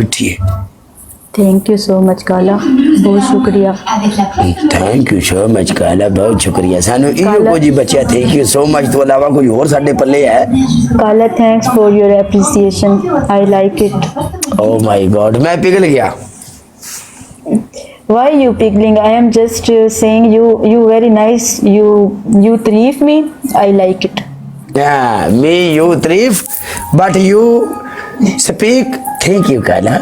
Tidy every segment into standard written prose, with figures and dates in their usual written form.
मिठी है। Thank you so much काला, बहुत शुक्रिया। थैंक यू सो मच काला, बहुत शुक्रिया। सानू इयो काला- कुछ बच्चा थैंक यू सो मच तो अलावा कुछ और साडे पल्ले है? काला thanks for your appreciation, I like it. Oh my God, मैं पिघल गया। Why you pickling? I am just saying you very nice. You tareef me. I like it. Yeah, me you tareef, but you speak thank you Kala.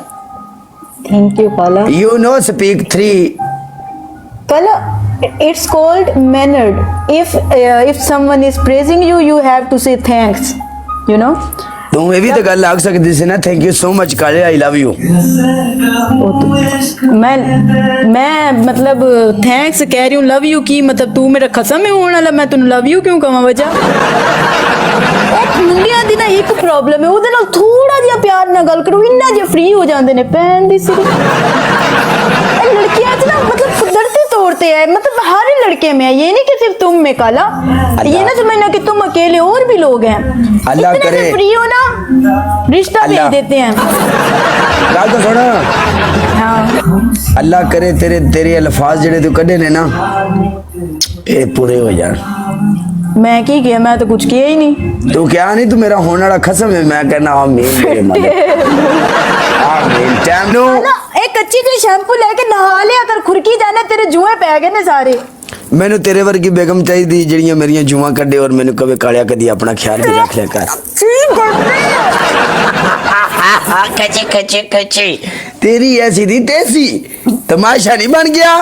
Thank you, Kala. You know speak three. Kala, it's called mannered. If someone is praising you, you have to say thanks. You know. तू ये भी तो गल आख सकती सी ना, thank you so much काले, I love you. मैं मतलब थैंक्स कह रही हूँ, लव यू की मतलब तू मेरा खसम है होने वाला, मैं तैਨੂੰ लव यू क्यों कहां वजह? मुंडियां दी ना एक प्रॉब्लम है, ਉਹਦੇ ਨਾਲ ਥੋੜਾ ਜਿਹਾ ਪਿਆਰ ਨਾਲ ਗੱਲ ਕਰੋ, ਇੰਨਾ ਜਿਹਾ ਫ੍ਰੀ ਹੋ ਜਾਂਦੇ ਨੇ ਭੈਣ ਦੀ ਸਿਰੀ। ਇਹ लड़कियां च ना मतलब कुदरती तौर पे है, मतलब हर लड़के में है, ये नहीं कि सिर्फ तुम में काला, ये ना समझना कि तुम अकेले, और भी लोग हैं अल्लाह इतने करे से फ्री हो ना, रिश्ता भेज अल्लाह- देते हैं। गल तो सुन, हाँ अल्लाह करे तेरे तेरे अल्फाज जेड़े तू कढ़े ने ना ये पूरे हो जान। मैं की किया, मैं तो कुछ किया ही नहीं। तू क्या नहीं, तू मेरा होने वाला खसम है, मैं कहना आमीन मेरे मालिक, आमीन। टाइम नो ना एक कच्ची कोई शैम्पू लेके नहा लिया कर, खुरकी जाने तेरे जुए पै गए ने सारे। मैनू तेरे वर्गी बेगम चाहिए जड़ियां मेरियां जुआ कड्डे और मैनू कवे कालिया कदी अपना ख्याल भी रख लिया कर। कच्चे कच्चे कच्चे तेरी ऐसी दी तेसी तमाशा नहीं बन गया।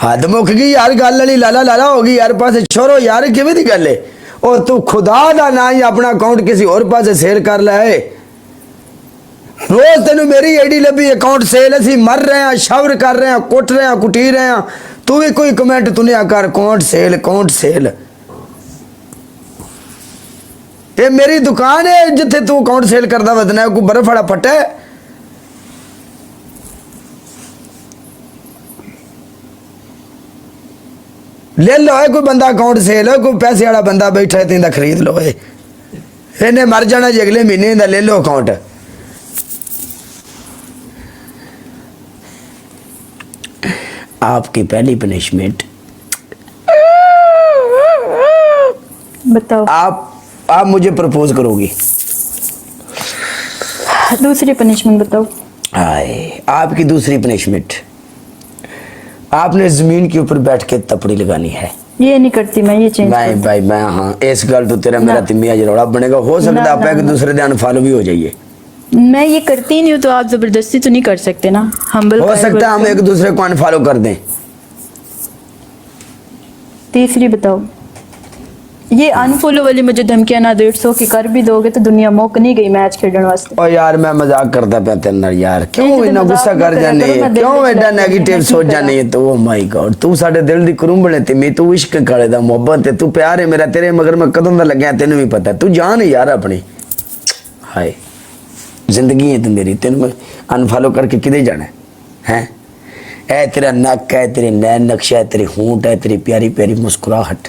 हद मुक गई यार, गल वाली लाला लाला हो गई यार। पासे छोरो यार किवें दी गल है? और तू खुदा दा ना ही अपना अकाउंट किसी और पासे सेल कर ले। रोज तेन मेरी आईडी लभी अकाउंट सेल, असी मर रहे हैं, शवर कर रहे हैं, कुट रहे हैं, कुटी रहे हैं, तू भी कोई कमेंट तुनिया कर अकाउंट सेल अकाउंट सेल। ये मेरी दुकान है जिथे तू अकाउंट सेल करता वदना है, कोई बर्फ वाला फट है? ले लो है कोई बंदा अकाउंट सेल है, कोई पैसे वाला बंदा बैठा है तीन खरीद लो है, इन्हें मर जाना जी अगले महीने का, ले लो अकाउंट। आपकी पहली पनिशमेंट, बताओ। आप मुझे प्रपोज करोगी। दूसरी पनिशमेंट बताओ। हाय, आपकी दूसरी पनिशमेंट, आपने जमीन के ऊपर बैठ के तपड़ी लगानी है। ये नहीं करती मैं, ये चेंज भाई भाई मैं हाँ, इस गल तो तेरा मेरा तिमिया जरोड़ा बनेगा। हो सकता है आप एक दूसरे दे अनफॉलो भी हो जाइए। मैं ये करती नहीं हूँ, तो आप जबरदस्ती तो नहीं कर सकते ना। हम्बल हो सकता है हम एक दूसरे को अनफॉलो कर दें। तीसरी बताओ। ये अनफॉलो वाली मुझे धमकियां ना दो, 100 की कर भी दोगे तो दुनिया मुक नहीं गई मैच खेलने वास्ते। ओ यार मैं मजाक करता पे तेरे नाल यार, क्यों इतना गुस्सा कर जाने, क्यों एडा नेगेटिव सोच जाने है? तो ओ माय गॉड, तू साडे दिल दी कुरुंबले ते मैं, तू इश्क काले दा मोहब्बत है, तू प्यार है मेरा तेरे मगर मैं कदों दा लगया तेनू भी पता, तू जान है यार अपनी। हाय जिंदगी है तू मेरी, तेन मैं अनफॉलो करके किधे जाना है? ऐ तेरा नक है, तेरे नैन नक्शा है, तेरे होंठ है, तेरी प्यारी प्यारी मुस्कुराहट,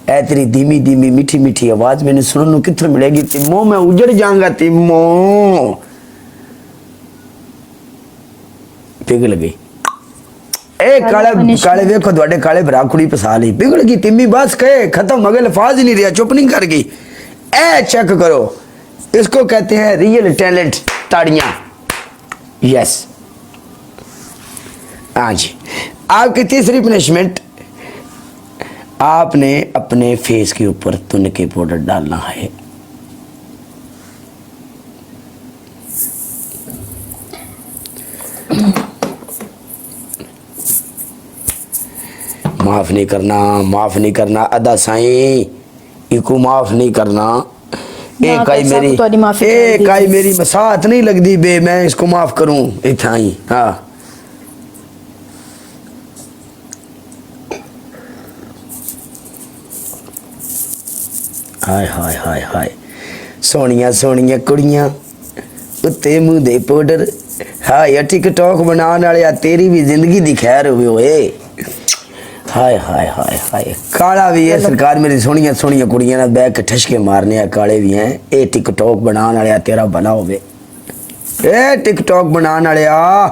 ऐ तेरी धीमी धीमी मीठी मीठी आवाज मैंने सुनने को कितने मिलेगी? तिमो मैं उजड़ जाऊंगा, तिमो पिघल गई। ए काले काले देखो ਤੁਹਾਡੇ काले भरा कुड़ी पसा ली, पिघल गई तिम्मी, बस कहे खत्म, अगले अल्फाज ही नहीं रहा, चुप नहीं कर गई। ए चेक करो, इसको कहते हैं रियल टैलेंट। ताड़ियां, यस। हाँ जी, आपकी तीसरी पनिशमेंट, आपने अपने फेस के ऊपर तुनके पाउडर डालना है। माफ नहीं करना, माफ नहीं करना अदा साईं, इको माफ नहीं करना। एक आई मेरी मसाहत नहीं लगती बे, मैं इसको माफ करूं इतना ही। हाँ हाय हाय हाय हाय, सोनिया सोनिया कुड़ियां उत्ते मुंह दे पाउडर। हाय टिकटॉक बनाने वाले, तेरी भी जिंदगी दी खैर होवे ओए। हाय हाय हाय हाय, काला भी है सरकार मेरी, सोनिया सोनिया कुड़ियां ना बैग के ठसके मारने काले भी हैं। ए टिकटॉक बनाने वाले तेरा भला होवे। ए टिकटॉक बनाने वाले आ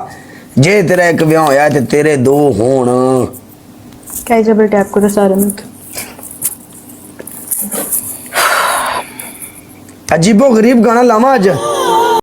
जे तेरा एक ब्याह होया ते तेरे दो होण क्या जबर टैप करो सारे में अजीबो गरीब गाना लावा अज